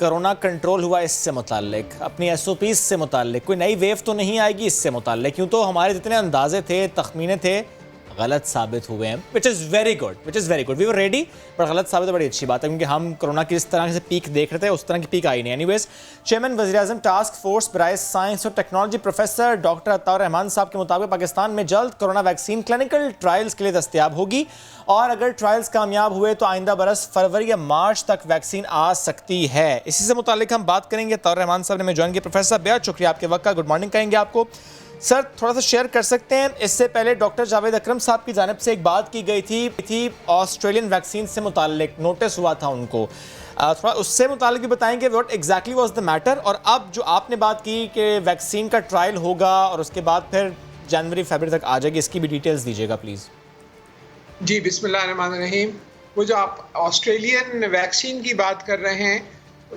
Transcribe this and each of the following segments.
Corona control हुआ इससे मुताल्लिक, अपनी एसओपीज से मुताल्लिक कोई नई वेव तो नहीं आएगी इससे मुताल्लिक, क्यों तो हमारे जितने अंदाजे थे, तखमीने थे, गलत साबित हुए हैं, which is very good. We were ready, पर गलत साबित तो बड़ी अच्छी बात है, क्योंकि हम कोरोना की इस तरह से पीक देख रहे थे, उस तरह की पीक आई नहीं। एनीवेज, चेयरमैन वज़ीर-ए-आज़म टास्क फोर्स बराए साइंस और technology professor doctor Ataur Rahman साहब के मुताबिक पाकिस्तान में जल्द कोरोना वैक्सीन क्लिनिकल ट्रायल्स के लिए दस्तयाब होगी, और अगर ट्रायल्स कामयाब हुए तो आइंदा बरस फरवरी या मार्च तक वैक्सीन आ सकती है। इसी से मुताल्लिक हम बात करेंगे। अताउर रहमान साहब ने हमें ज्वाइन किया। प्रोफेसर, बेहद शुक्रिया आपके वक्त का, गुड मॉर्निंग कहेंगे आपको। सर, थोड़ा सा शेयर कर सकते हैं, इससे पहले डॉक्टर जावेद अकरम साहब की जानिब से एक बात की गई थी ऑस्ट्रेलियन वैक्सीन से मुताल्लिक, नोटिस हुआ था उनको, थोड़ा उससे मुताल्लिक भी बताएंगे what exactly was the matter, और अब जो आपने बात की कि वैक्सीन का ट्रायल होगा और उसके बाद फिर जनवरी फरवरी तक आ जाएगी, इसकी भी डिटेल्स दीजिएगा प्लीज़। जी, बिस्मिल्लाहिर्रहमानिर्रहीम। वो जो आप ऑस्ट्रेलियन वैक्सीन की बात कर रहे हैं,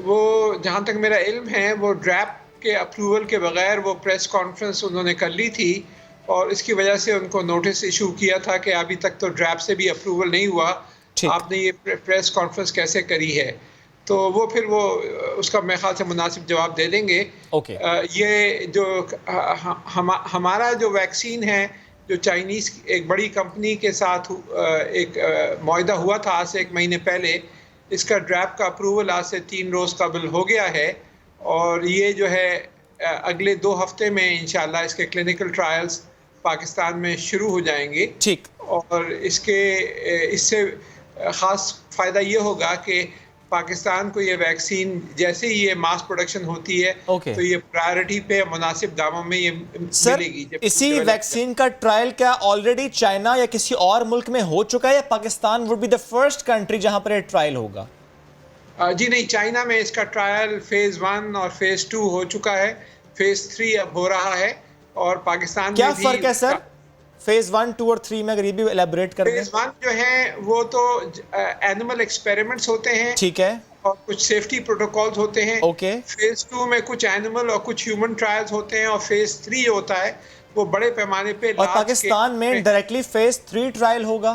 वो जहाँ तक मेरा इल्म है वो ड्रैप के अप्रूवल के बगैर वो प्रेस कॉन्फ्रेंस उन्होंने कर ली थी, और इसकी वजह से उनको नोटिस इशू किया था कि अभी तक तो ड्रैप से भी अप्रूवल नहीं हुआ, आपने ये प्रेस कॉन्फ्रेंस कैसे करी है। तो वो फिर वो उसका मेरे ख्याल से मुनासिब जवाब दे देंगे। ये जो हमारा जो वैक्सीन है, जो चाइनीज़ एक बड़ी कंपनी के साथ एक मुआहदा हुआ था आज से 1 महीने पहले, इसका ड्रैप का अप्रूवल आज से 3 रोज़ कबल हो गया है, और ये जो है अगले 2 हफ्ते में इंशाल्लाह इसके क्लिनिकल ट्रायल्स पाकिस्तान में शुरू हो जाएंगे। ठीक। और इससे ख़ास फ़ायदा ये होगा कि पाकिस्तान को ये वैक्सीन जैसे ही ये मास प्रोडक्शन होती है तो ये प्रायोरिटी पे मुनासिब दामों में ये मिलेगी। इसी वैक्सीन का ट्रायल क्या ऑलरेडी चाइना या किसी और मुल्क में हो चुका है, या Pakistan would be the first country जहां पर ये ट्रायल होगा? जी नहीं, चाइना में इसका ट्रायल फेज़ 1 और फेज़ 2 हो चुका है, फेज़ 3 अब हो रहा है, और पाकिस्तान क्या में भी फ़र्क है सर फेज़ 1, 2 और 3 में, अगर ये भी एलैबोरेट कर दें? फेज़ 1 जो है वो तो एनिमल एक्सपेरिमेंट्स होते हैं, ठीक है, और कुछ सेफ्टी प्रोटोकॉल्स होते हैं। फेज़ 2 में कुछ एनिमल और कुछ ह्यूमन ट्रायल्स होते हैं, और फेज़ 3 होता है वो बड़े पैमाने पे। और पाकिस्तान में डायरेक्टली फेज़ 3 ट्रायल होगा?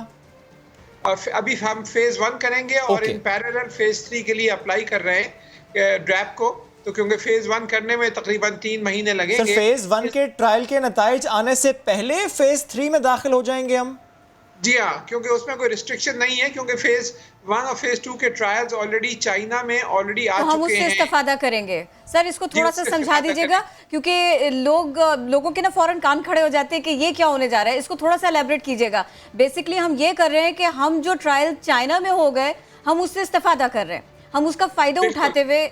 अभी हम फेज़ 1 करेंगे, और इन पैरेलल फेज़ 3 के लिए अप्लाई कर रहे हैं ड्रैप को, तो क्योंकि फेज़ 1 करने में तकरीबन 3 महीने लगेंगे। सर, फेज़ 1 के ट्रायल के नताइज आने से पहले फेज़ 3 में दाखिल हो जाएंगे हम? जी हाँ, क्योंकि उसमें कोई रिस्ट्रिक्शन नहीं है, क्योंकि फेज़ 1 और फेज़ 2 के ट्रायल्स ऑलरेडी चाइना में ऑलरेडी आ चुके हैं। हम उससे इस्तेफादा करेंगे। सर, इसको थोड़ा सा समझा दीजिएगा, क्योंकि लोगों के ना फौरन कान खड़े हो जाते हैं कि ये क्या होने जा रहा है, इसको थोड़ा सा एलैबोरेट कीजिएगा। बेसिकली हम ये कर रहे हैं कि हम जो ट्रायल चाइना में हो गए, हम उससे इस्तेफादा कर रहे हैं, हम उसका फायदा उठाते हुए,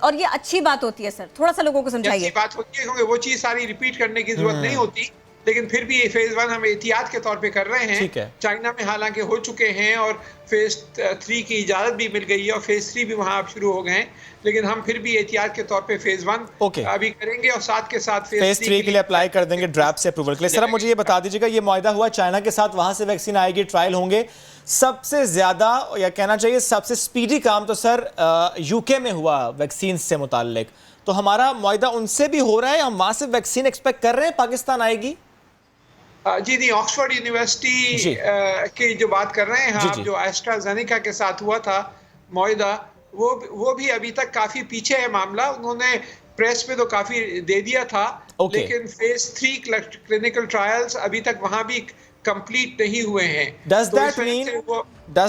और ये अच्छी बात होती है। सर, थोड़ा सा लोगों को समझाइए। अच्छी बात होती है, क्योंकि वो चीज़ सारी रिपीट करने की जरूरत नहीं होती, लेकिन फिर भी ये फेज़ 1 हम एहतियात के तौर पे कर रहे हैं। चाइना में हालांकि हो चुके हैं, और फेज़ 3 की इजाज़त भी मिल गई है, और फेज़ 3 भी वहाँ अब शुरू हो गए हैं, लेकिन हम फिर भी एहतियात के तौर पे फेज़ 1 अभी करेंगे, और साथ के साथ फेज़ 3 के लिए अप्लाई कर देंगे ड्रैप से अप्रूवल के लिए। सर, मुझे ये बता दीजिएगा, ये मुआहदा हुआ चाइना के साथ, वहाँ से वैक्सीन आएगी, ट्रायल होंगे। सबसे ज़्यादा, या कहना चाहिए सबसे स्पीडी काम तो सर यूके में हुआ वैक्सीन से मुताल्लिक, तो हमारा मुआहदा उनसे भी हो रहा है, हम वहाँ से वैक्सीन एक्सपेक्ट कर रहे हैं पाकिस्तान आएगी? जी नहीं, ऑक्सफोर्ड यूनिवर्सिटी की जो बात कर रहे हैं आप, जो एस्ट्राजेनेका के साथ हुआ था मुआहदा, वो भी अभी तक काफ़ी पीछे है मामला। उन्होंने प्रेस में तो काफ़ी दे दिया था, लेकिन फेज़ 3 क्लिनिकल ट्रायल्स अभी तक वहाँ भी कंप्लीट नहीं हुए हैं। Does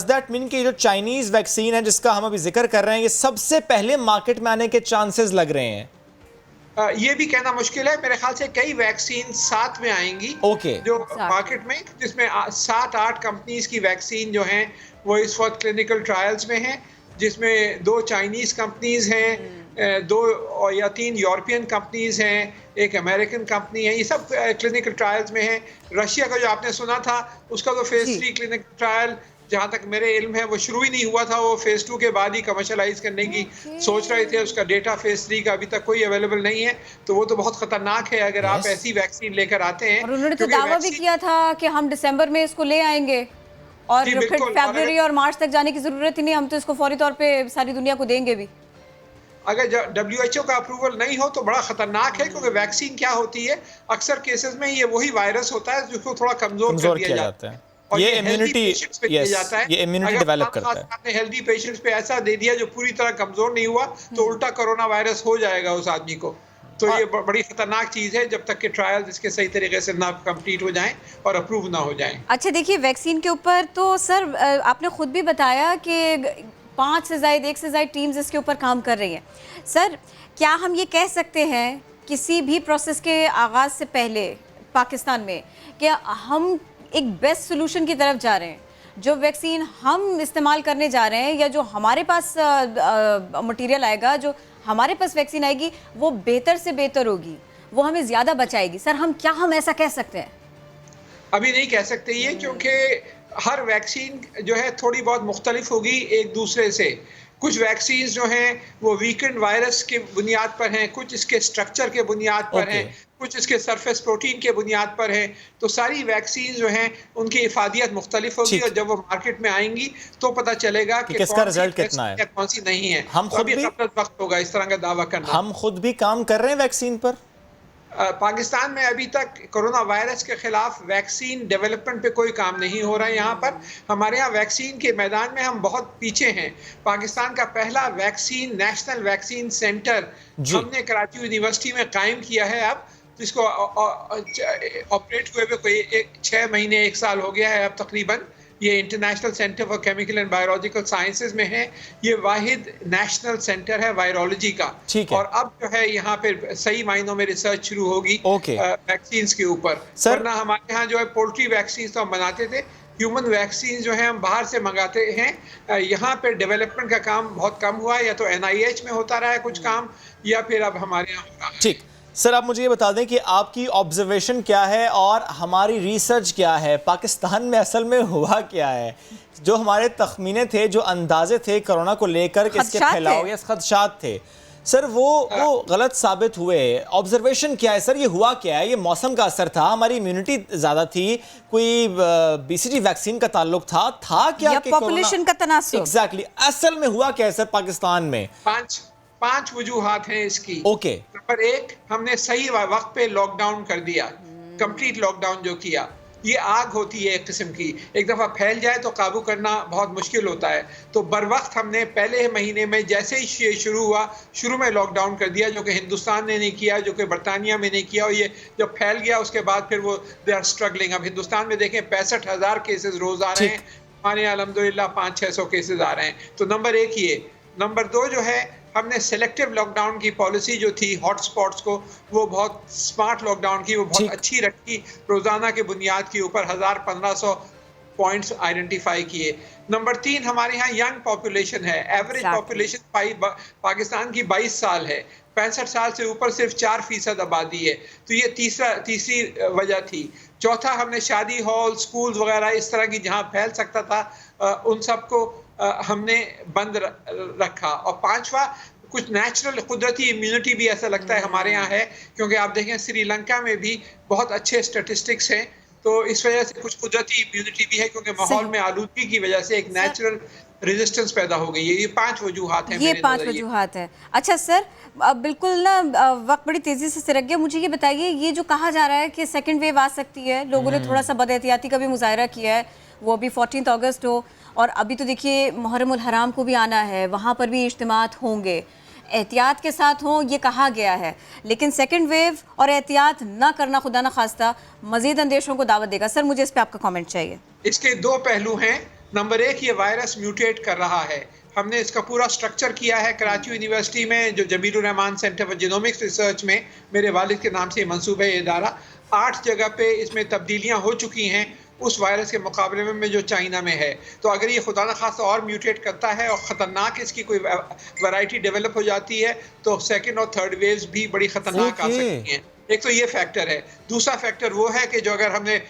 that mean कि जो चाइनीज वैक्सीन है जिसका हम अभी जिक्र कर रहे हैं, ये सबसे पहले मार्केट में आने के चांसेस लग रहे हैं? ये भी कहना मुश्किल है, मेरे ख्याल से कई वैक्सीन साथ में आएंगी जो मार्केट में, जिसमें 7-8 कंपनीज की वैक्सीन जो हैं वो इस वक्त क्लिनिकल ट्रायल्स में हैं, जिसमें 2 चाइनीज कंपनीज हैं, 2 या 3 यूरोपियन कंपनीज हैं, एक अमेरिकन कंपनी है, ये सब क्लिनिकल ट्रायल्स में हैं। रशिया का जो आपने सुना था, उसका तो फेज़ 3 क्लिनिकल ट्रायल जहाँ तक मेरे इल्म है वो शुरू ही नहीं हुआ था, वो फेज़ 2 के बाद ही कमर्शलाइज करने की सोच रहे थे। उसका डेटा फेज़ 3 का अभी तक कोई अवेलेबल नहीं है, तो वो तो बहुत खतरनाक है अगर आप ऐसी वैक्सीन लेकर आते हैं। और उन्होंने तो दावा भी किया था कि हम दिसंबर में इसको ले आएंगे, और फिर फरवरी और मार्च तक जाने की जरूरत ही नहीं, हम तो इसको फौरी तौर पे सारी दुनिया को देंगे भी। अगर WHO का अप्रूवल नहीं हो तो बड़ा खतरनाक है, क्योंकि वैक्सीन क्या होती है, अक्सर केसेस में ये वही वायरस होता है जिसको थोड़ा कमजोर कर दिया जाता है। और ये healthy immunity, patients पे yes, जाता है। ये immunity अगर develop करता है। आपने हेल्दी पेशेंट्स पे ऐसा दे दिया जो पूरी तरह कमजोर नहीं हुआ तो उल्टा कोरोना वायरस हो जाएगा उस आदमी को। तो ये बड़ी खतरनाक चीज है जब तक कि ट्रायल इसके सही तरीके से ना कंप्लीट हो जाएं और अप्रूव ना हो जाएं। अच्छा देखिए, वैक्सीन के ऊपर तो सर आपने खुद भी बताया कि 5 से ज़ायद 1 से ज़ायद टीम्स इसके ऊपर काम कर रही हैं। सर क्या हम ये कह सकते हैं किसी भी प्रोसेस के आगाज़ से पहले पाकिस्तान में कि हम एक बेस्ट सोल्यूशन की तरफ जा रहे हैं? जो वैक्सीन हम इस्तेमाल करने जा रहे हैं या जो हमारे पास मटेरियल आएगा, जो हमारे पास वैक्सीन आएगी, वो बेहतर से बेहतर होगी, वो हमें ज़्यादा बचाएगी। सर हम ऐसा कह सकते हैं? अभी नहीं कह सकते ये, क्योंकि हर वैक्सीन जो है थोड़ी बहुत मुख्तलिफ होगी एक दूसरे से। कुछ वैक्सीन जो हैं वो वीकेंड वायरस के बुनियाद पर हैं, कुछ इसके स्ट्रक्चर के बुनियाद पर हैं, कुछ इसके सरफेस प्रोटीन के बुनियाद पर हैं। तो सारी वैक्सीन जो हैं उनकी इफादियत मुख्तलिफ होगी और जब वो मार्केट में आएंगी तो पता चलेगा कि किसका रिजल्ट कितना है, कौन सी नहीं है। हम खुद भी वक्त होगा इस तरह का दावा करना। हम खुद भी काम कर रहे हैं वैक्सीन पर। पाकिस्तान में अभी तक कोरोना वायरस के खिलाफ वैक्सीन डेवलपमेंट पे कोई काम नहीं हो रहा है। यहाँ पर हमारे यहाँ वैक्सीन के मैदान में हम बहुत पीछे हैं। पाकिस्तान का पहला वैक्सीन नेशनल वैक्सीन सेंटर हमने कराची यूनिवर्सिटी में कायम किया है। अब तो इसको ऑपरेट हुए कोई 6 महीने 1 साल हो गया है अब तकरीबन। ये international centre for chemical and biological sciences में है। ये वाहिद नेशनल सेंटर है वायरोलॉजी का। और अब जो है यहाँ पे सही मायनों में रिसर्च शुरू होगी वैक्सीन के ऊपर। वरना हमारे यहाँ जो है पोल्ट्री वैक्सीन तो हम बनाते थे, ह्यूमन वैक्सीन जो है हम बाहर से मंगाते हैं। यहाँ पे डेवलपमेंट का काम बहुत कम हुआ है, या तो NIH में होता रहा है कुछ काम, या फिर अब हमारे यहाँ हो रहा है। ठीक सर, आप मुझे ये बता दें कि आपकी ऑब्जर्वेशन क्या है और हमारी रिसर्च क्या है। पाकिस्तान में असल में हुआ क्या है? जो हमारे तखमीने थे, जो अंदाजे थे कोरोना को लेकर कि इसके फैलाव या खदशात थे सर, वो गलत साबित हुए। ऑब्जर्वेशन क्या है सर? ये हुआ क्या है? ये मौसम का असर था, हमारी इम्यूनिटी ज़्यादा थी, कोई BCG वैक्सीन का ताल्लुक था क्या, या पॉपुलेशन का तनासुब? एग्जैक्टली, असल में हुआ क्या है सर पाकिस्तान में? 5 वजूहात हैं इसकी। नंबर 1, हमने सही वक्त पे लॉकडाउन कर दिया, कंप्लीट लॉकडाउन जो किया। ये आग होती है एक किस्म की, एक दफ़ा फैल जाए तो काबू करना बहुत मुश्किल होता है। तो बर वक्त हमने पहले महीने में जैसे ही शुरू हुआ, शुरू में लॉकडाउन कर दिया, जो कि हिंदुस्तान ने नहीं किया, जो कि बरतानिया में नहीं किया। और ये जब फैल गया उसके बाद फिर वो दे आर स्ट्रगलिंग। अब हिंदुस्तान में देखें 65,000 केसेस रोज आ रहे हैं, हमारे यहाँ अल्हम्दुलिल्लाह 500-600 केसेस आ रहे हैं। तो नंबर 1 ये। नंबर 2 जो है, हमने सेलेक्टिव लॉकडाउन की पॉलिसी जो थी हॉटस्पॉट्स को, वो बहुत स्मार्ट लॉकडाउन की, वो बहुत अच्छी रखी। रोजाना के बुनियाद के ऊपर 1000-1500 पॉइंट्स आइडेंटिफाई किए। नंबर 3, हमारे यहाँ यंग पॉपुलेशन है। एवरेज पॉपुलेशन पाकिस्तान की 22 साल है, 65 साल से ऊपर सिर्फ 4% आबादी है। तो ये तीसरी वजह थी। चौथा, हमने शादी हॉल, स्कूल वगैरह इस तरह की जहाँ फैल सकता था उन सबको हमने बंद रखा। और 5वां, कुछ नेचुरल कुदरती इम्यूनिटी भी ऐसा लगता है हमारे यहाँ है, क्योंकि आप देखें श्रीलंका में भी बहुत अच्छे स्टैटिस्टिक्स हैं। तो इस वजह से कुछ कुदरती इम्यूनिटी भी है, क्योंकि माहौल में आलूदगी की वजह से एक नेचुरल रेजिस्टेंस पैदा हो गई है। ये 5 वजूहात हैं। ये 5 वजूहात हैं। अच्छा सर, अब बिल्कुल ना वक्त बड़ी तेजी से सिरक गया। मुझे ये बताइए, ये जो कहा जा रहा है कि सेकंड वेव आ सकती है, लोगों ने थोड़ा सा बदएहतियाती का भी मुजाहरा किया है, वो अभी 14 अगस्त हो, और अभी तो देखिए मुहर्रम उल हराम को भी आना है, वहाँ पर भी इज्तिमात होंगे, एहतियात के साथ हों ये कहा गया है। लेकिन सेकंड वेव और एहतियात ना करना खुदा ना खास्ता मजीद अंदेशों को दावत देगा। सर मुझे इस पर आपका कमेंट चाहिए। इसके 2 पहलू हैं। नंबर 1, ये वायरस म्यूटेट कर रहा है। हमने इसका पूरा स्ट्रक्चर किया है कराची यूनिवर्सिटी में, जो Jamilur Rahman centre for genomics research में मेरे वालिद के नाम से मंसूब है ये इदारा। 8 जगह पे इसमें तब्दीलियां हो चुकी हैं उस वायरस के मुकाबले में जो चाइना में है। तो अगर ये खुदा न खासा और म्यूटेट करता है और ख़तरनाक इसकी कोई वैरायटी डेवलप हो जाती है, तो सेकंड और थर्ड वेव्स भी बड़ी ख़तरनाक आ सकती हैं। एक तो ये फैक्टर है। दूसरा फैक्टर वो है कि जो अगर हमने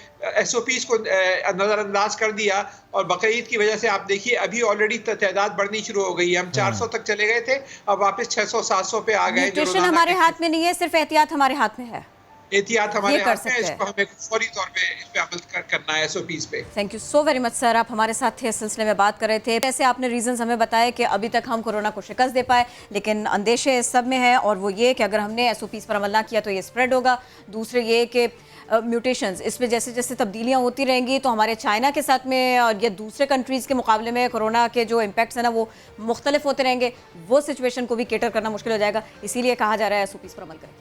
SOPs को नज़रअंदाज कर दिया, और बकरीद की वजह से आप देखिए अभी ऑलरेडी तादाद बढ़नी शुरू हो गई है। हम 400 तक चले गए थे, अब वापस 600-700 पे आ गए। म्यूटेशन हमारे हाथ में नहीं है, सिर्फ एहतियात हमारे हाथ में है। एहतियात हमारे ये कर हाथ में है, सकते हैं। इसको हमें फौरी तौर पे इस पे अमल करना है SOPs पे। Thank you so very much sir, आप हमारे साथ थे, इस सिलसिले में बात कर रहे थे। ऐसे आपने रीजंस हमें बताए कि अभी तक हम कोरोना को शिकस्त दे पाए, लेकिन अंदेशे इस सब में है, और वो ये कि अगर हमने SOPs पर अमल ना किया तो ये स्प्रेड होगा। दूसरे ये कि म्यूटेशंस, इसमें जैसे जैसे तब्दीलियां होती रहेंगी तो हमारे चाइना के साथ में और ये दूसरे कंट्रीज़ के मुकाबले में कोरोना के जो इम्पैक्ट्स हैं ना वो मुख्तलिफ होते रहेंगे, वो सिचुएशन को भी केटर करना मुश्किल हो जाएगा। इसीलिए कहा जा रहा है SOPs पर अमल करें।